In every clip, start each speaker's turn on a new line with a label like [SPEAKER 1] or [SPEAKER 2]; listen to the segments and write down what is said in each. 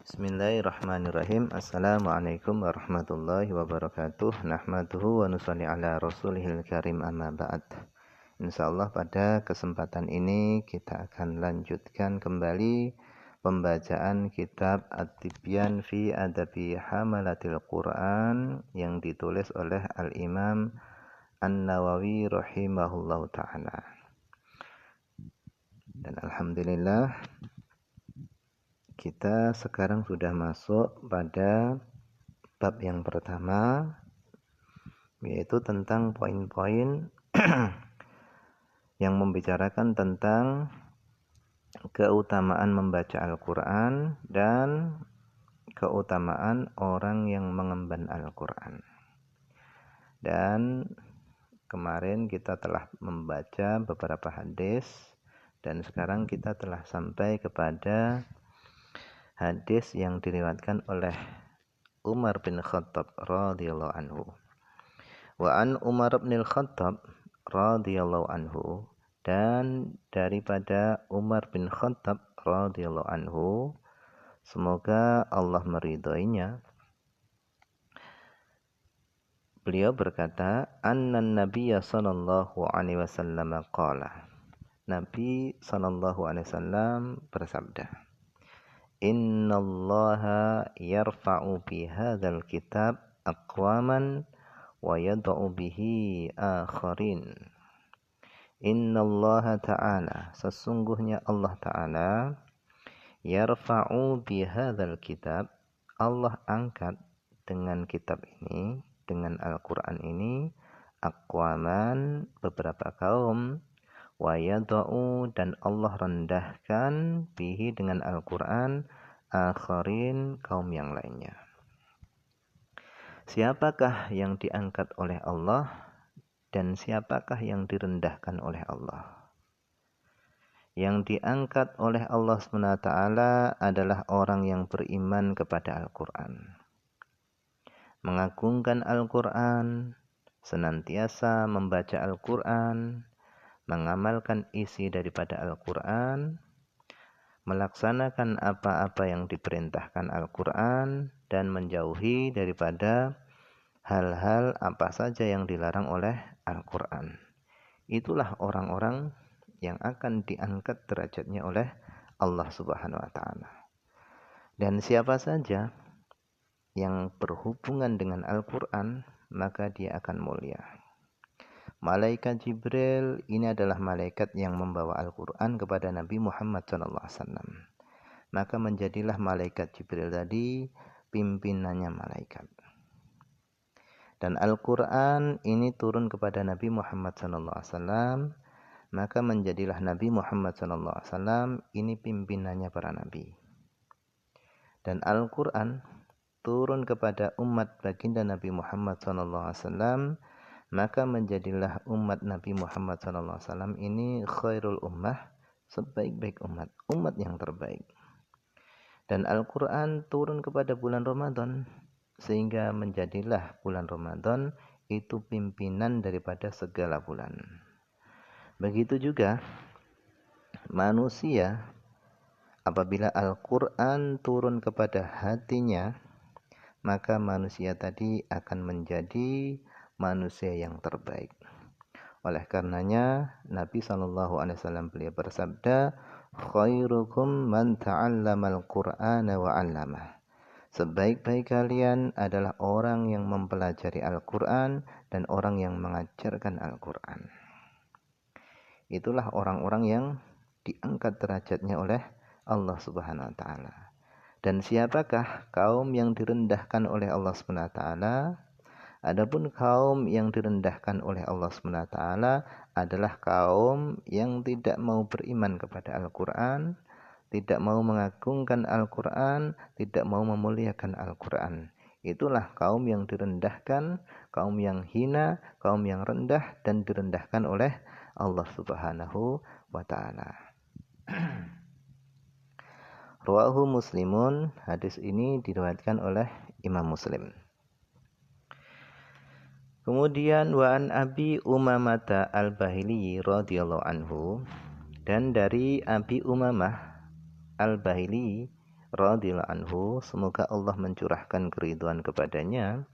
[SPEAKER 1] Bismillahirrahmanirrahim. Assalamualaikum warahmatullahi wabarakatuh. Nahmaduhu wa nusalli ala rasulihil karim, amma ba'd. Insyaallah pada kesempatan ini kita akan lanjutkan kembali pembacaan kitab At-Tibyan fi Adabi Hamalatil Quran yang ditulis oleh Al-Imam An-Nawawi rahimahullahu ta'ala. Dan alhamdulillah kita sekarang sudah masuk pada bab yang pertama, yaitu tentang poin-poin yang membicarakan tentang keutamaan membaca Al-Quran dan keutamaan orang yang mengemban Al-Quran. Dan kemarin kita telah membaca beberapa hadis, dan sekarang kita telah sampai kepada hadis yang diriwayatkan oleh Umar bin Khattab radhiyallahu anhu. Wa an Umar bin Khattab radhiyallahu anhu, dan daripada Umar bin Khattab radhiyallahu anhu, semoga Allah meridhoinya, beliau berkata, annan nabiyya sallallahu alaihi wasallam qala, Nabi sallallahu alaihi wasallam bersabda, innallaha yarfa'u bi hadzal kitab aqwaman wa yad'u bihi akharin. Innallaha ta'ala, sesungguhnya Allah ta'ala, yarfa'u bi hadzal kitab, Allah angkat dengan kitab ini, dengan Al-Qur'an ini, aqwaman, beberapa kaum, wa yad'u, dan Allah rendahkan, bihi, dengan Al-Qur'an, akharin, kaum yang lainnya. Siapakah yang diangkat oleh Allah dan siapakah yang direndahkan oleh Allah? Yang diangkat oleh Allah SWT adalah orang yang beriman kepada Al-Qur'an, mengagungkan Al-Qur'an, senantiasa membaca Al-Qur'an, mengamalkan isi daripada Al-Qur'an, melaksanakan apa-apa yang diperintahkan Al-Qur'an, dan menjauhi daripada hal-hal apa saja yang dilarang oleh Al-Qur'an. Itulah orang-orang yang akan diangkat derajatnya oleh Allah Subhanahu wa taala. Dan siapa saja yang berhubungan dengan Al-Qur'an, maka dia akan mulia. Malaikat Jibril ini adalah malaikat yang membawa Al-Quran kepada Nabi Muhammad SAW. Maka menjadilah malaikat Jibril tadi pimpinannya malaikat. Dan Al-Quran ini turun kepada Nabi Muhammad SAW. Maka menjadilah Nabi Muhammad SAW ini pimpinannya para nabi. Dan Al-Quran turun kepada umat baginda Nabi Muhammad SAW. Maka menjadilah umat Nabi Muhammad SAW ini khairul ummah, sebaik-baik umat, umat yang terbaik. Dan Al-Quran turun kepada bulan Ramadan, sehingga menjadilah bulan Ramadan itu pimpinan daripada segala bulan. Begitu juga manusia, apabila Al-Quran turun kepada hatinya, maka manusia tadi akan menjadi manusia yang terbaik. Oleh karenanya Nabi SAW beliau bersabda, khairukum man ta'allamal Qur'ana wa 'allamah. Sebaik-baik kalian adalah orang yang mempelajari Al-Qur'an dan orang yang mengajarkan Al-Qur'an. Itulah orang-orang yang diangkat derajatnya oleh Allah Subhanahu wa taala. Dan siapakah kaum yang direndahkan oleh Allah Subhanahu wa taala? Adapun kaum yang direndahkan oleh Allah SWT adalah kaum yang tidak mau beriman kepada Al-Quran, tidak mau mengagungkan Al-Quran, tidak mau memuliakan Al-Quran. Itulah kaum yang direndahkan, kaum yang hina, kaum yang rendah dan direndahkan oleh Allah Subhanahu wa taala. Rawahu Muslimun, hadis ini diriwayatkan oleh Imam Muslim. Kemudian wa an Abi Umamah Al-Bahili radhiyallahu anhu, dan dari Abi Umamah Al-Bahili radhiyallahu anhu, semoga Allah mencurahkan keridhaan kepadanya,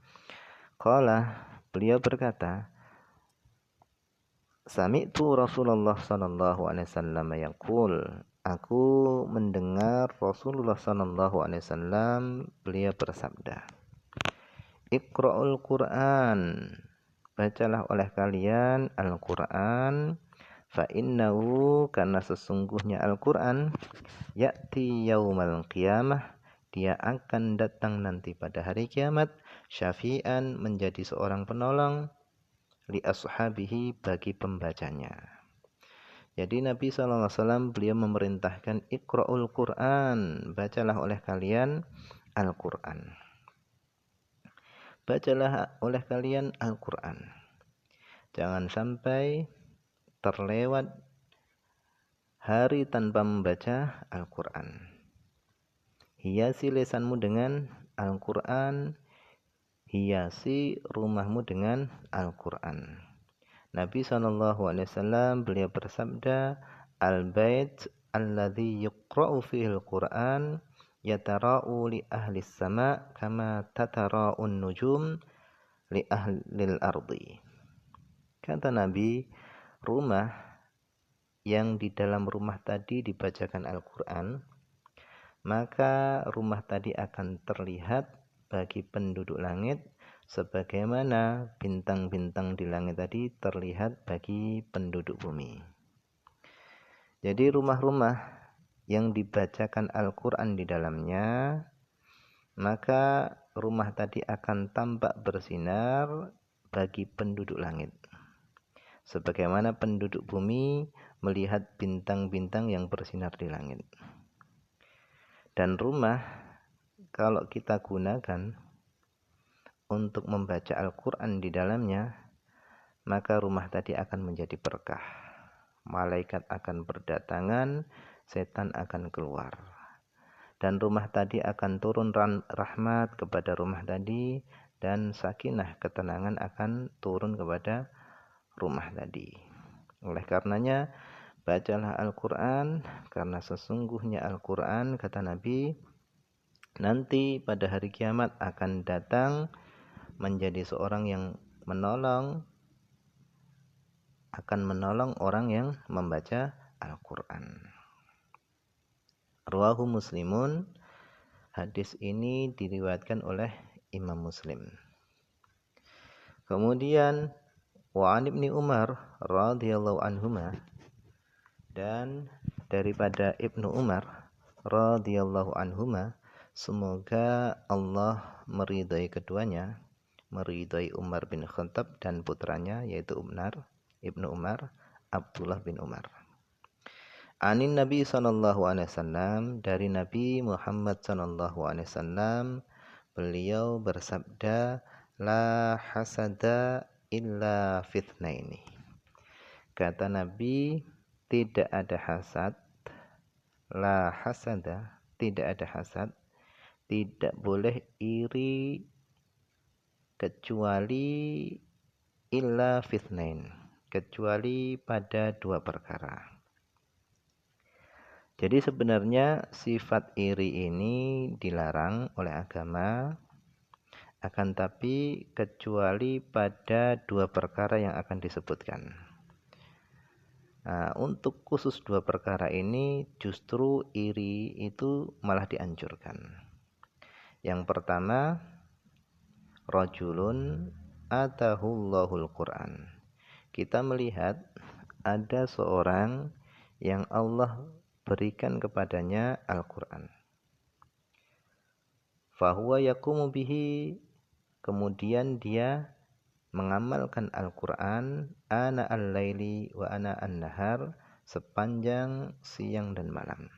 [SPEAKER 1] qala, beliau berkata, sami'tu Rasulullah sallallahu alaihi wasallam yaqul, aku mendengar Rasulullah sallallahu alaihi wasallam beliau bersabda, Iqra'ul Qur'an, bacalah oleh kalian Al-Qur'an, fa innahu, karena sesungguhnya Al-Qur'an, ya'ti yaumal qiyamah, dia akan datang nanti pada hari kiamat, syafi'an, menjadi seorang penolong, li ashabihi, bagi pembacanya. Jadi Nabi SAW beliau memerintahkan Iqra'ul Qur'an, bacalah oleh kalian Al-Qur'an. Bacalah oleh kalian Al-Qur'an. Jangan sampai terlewat hari tanpa membaca Al-Qur'an. Hiasi lisanmu dengan Al-Qur'an, hiasi rumahmu dengan Al-Qur'an. Nabi SAW beliau bersabda, Al-bait alladhi yuqra'u fihi Al-Qur'an yatara'u li ahli sama kama tatara'un nujum li ahlil ardi. Kata Nabi, rumah yang di dalam rumah tadi dibacakan Al-Qur'an, maka rumah tadi akan terlihat bagi penduduk langit sebagaimana bintang-bintang di langit tadi terlihat bagi penduduk bumi. Jadi rumah-rumah yang dibacakan Al-Qur'an di dalamnya, maka rumah tadi akan tampak bersinar bagi penduduk langit, sebagaimana penduduk bumi melihat bintang-bintang yang bersinar di langit. Dan rumah kalau kita gunakan untuk membaca Al-Qur'an di dalamnya, maka rumah tadi akan menjadi berkah. Malaikat akan berdatangan, setan akan keluar. Dan rumah tadi akan turun rahmat kepada rumah tadi, dan sakinah, ketenangan akan turun kepada rumah tadi. Oleh karenanya, bacalah Al-Qur'an, karena sesungguhnya Al-Qur'an, kata Nabi, nanti pada hari kiamat akan datang menjadi seorang yang akan menolong orang yang membaca Al-Qur'an. Rawahu Muslimun, hadis ini diriwayatkan oleh Imam Muslim. Kemudian wa an Ibnu Umar radhiyallahu anhuma, dan daripada Ibnu Umar radhiyallahu anhuma, semoga Allah meridai keduanya, meridai Umar bin Khattab dan putranya yaitu Ibnu Umar, Abdullah bin Umar. Anin Nabi sallallahu alaihi wasallam, dari Nabi Muhammad sallallahu alaihi wasallam, beliau bersabda, la hasada illa fitnaini. Kata Nabi, tidak ada hasad, la hasada, tidak ada hasad, tidak boleh iri kecuali illa fitnain, kecuali pada dua perkara. Jadi sebenarnya sifat iri ini dilarang oleh agama, akan tapi kecuali pada dua perkara yang akan disebutkan. Nah, untuk khusus dua perkara ini justru iri itu malah dianjurkan. Yang pertama, rajulun atahullahul Qur'an. Kita melihat ada seorang yang Allah berikan kepadanya Al-Qur'an. Fahuwa yaqumu bihi, kemudian dia mengamalkan Al-Qur'an ana al-laili wa ana an-nahar, sepanjang siang dan malam.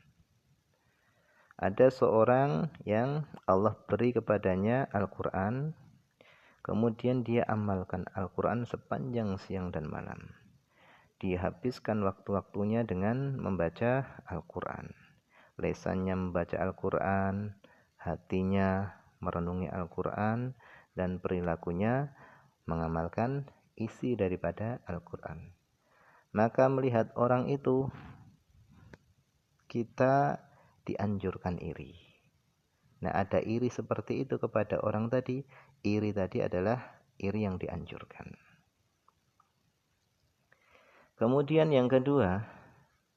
[SPEAKER 1] Ada seorang yang Allah beri kepadanya Al-Qur'an, kemudian dia amalkan Al-Qur'an sepanjang siang dan malam. Dihabiskan waktu-waktunya dengan membaca Al-Qur'an. Lesannya membaca Al-Qur'an, hatinya merenungi Al-Qur'an, dan perilakunya mengamalkan isi daripada Al-Qur'an. Maka melihat orang itu, kita dianjurkan iri. Nah, ada iri seperti itu kepada orang tadi. Iri tadi adalah iri yang dianjurkan. Kemudian yang kedua,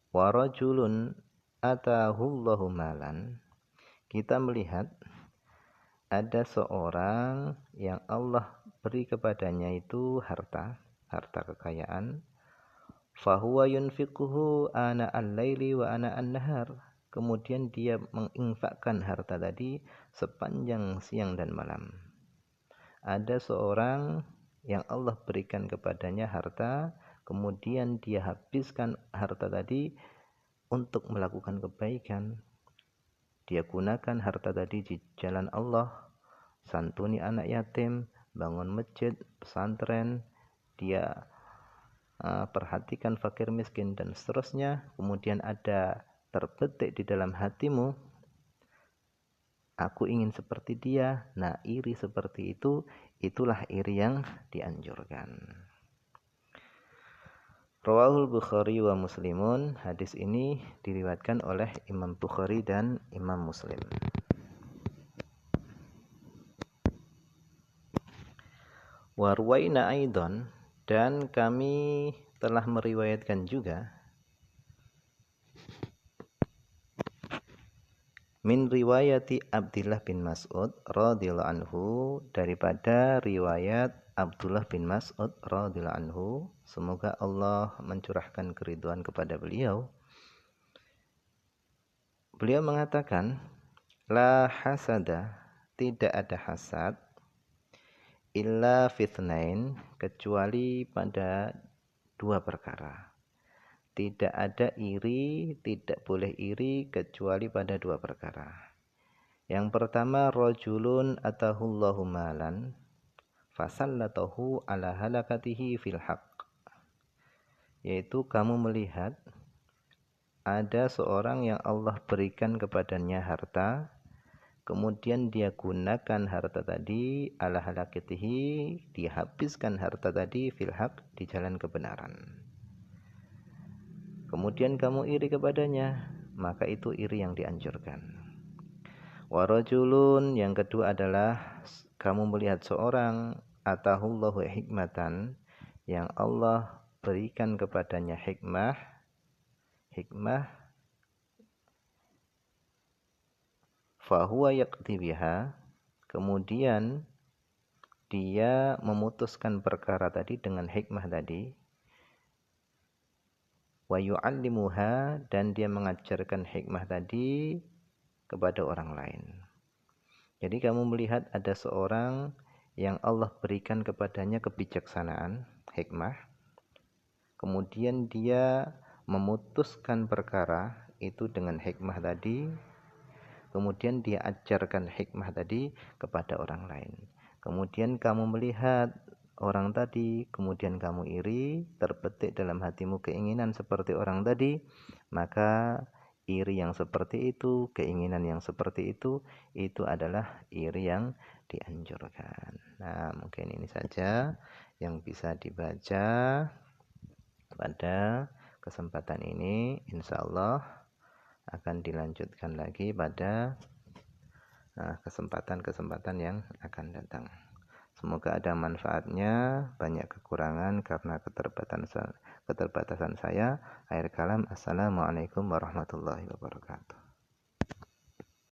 [SPEAKER 1] warajulun atahullahu malan. Kita melihat ada seorang yang Allah beri kepadanya itu harta kekayaan. Fahuwa yunfiquhu ana al-laili wa ana an-nahar. Kemudian dia menginfakkan harta tadi sepanjang siang dan malam. Ada seorang yang Allah berikan kepadanya harta, kemudian dia habiskan harta tadi untuk melakukan kebaikan. Dia gunakan harta tadi di jalan Allah, santuni anak yatim, bangun masjid, pesantren, dia perhatikan fakir miskin dan seterusnya. Kemudian ada terbetik di dalam hatimu, aku ingin seperti dia. Nah, iri seperti itu, itulah iri yang dianjurkan. Rawahul Bukhari wa Muslimun. Hadis ini diriwayatkan oleh Imam Bukhari dan Imam Muslim. Warwaina aidan, dan kami telah meriwayatkan juga min riwayati Abdullah bin Mas'ud radhiyallahu anhu, daripada riwayat Abdullah bin Mas'ud radhiyallahu anhu, semoga Allah mencurahkan keridhaan kepada beliau. Beliau mengatakan, la hasada, tidak ada hasad, illa fitnain, kecuali pada dua perkara. Tidak ada iri, tidak boleh iri kecuali pada dua perkara. Yang pertama, rajulun atahullahu malan fasallatahu ala halakatihi fil haqq. Yaitu kamu melihat ada seorang yang Allah berikan kepadanya harta, kemudian dia gunakan harta tadi ala halakatihi, dia habiskan harta tadi fil haqq, di jalan kebenaran. Kemudian kamu iri kepadanya, maka itu iri yang dianjurkan. Warajulun, yang kedua adalah kamu melihat seorang atahullahu hikmatan, yang Allah berikan kepadanya hikmah fahuwa yaqdi biha, kemudian dia memutuskan perkara tadi dengan hikmah tadi, wa yu'allimuha, dan dia mengajarkan hikmah tadi kepada orang lain. Jadi kamu melihat ada seorang yang Allah berikan kepadanya kebijaksanaan, hikmah, kemudian dia memutuskan perkara itu dengan hikmah tadi, kemudian dia ajarkan hikmah tadi kepada orang lain. Kemudian kamu melihat orang tadi, kemudian kamu iri, terbetik dalam hatimu keinginan seperti orang tadi, maka iri yang seperti itu, keinginan yang seperti itu adalah iri yang dianjurkan. Nah, mungkin ini saja yang bisa dibaca pada kesempatan ini. Insya Allah akan dilanjutkan lagi pada kesempatan-kesempatan yang akan datang. Semoga ada manfaatnya, banyak kekurangan karena keterbatasan saya. Akhir kalam, assalamualaikum warahmatullahi wabarakatuh.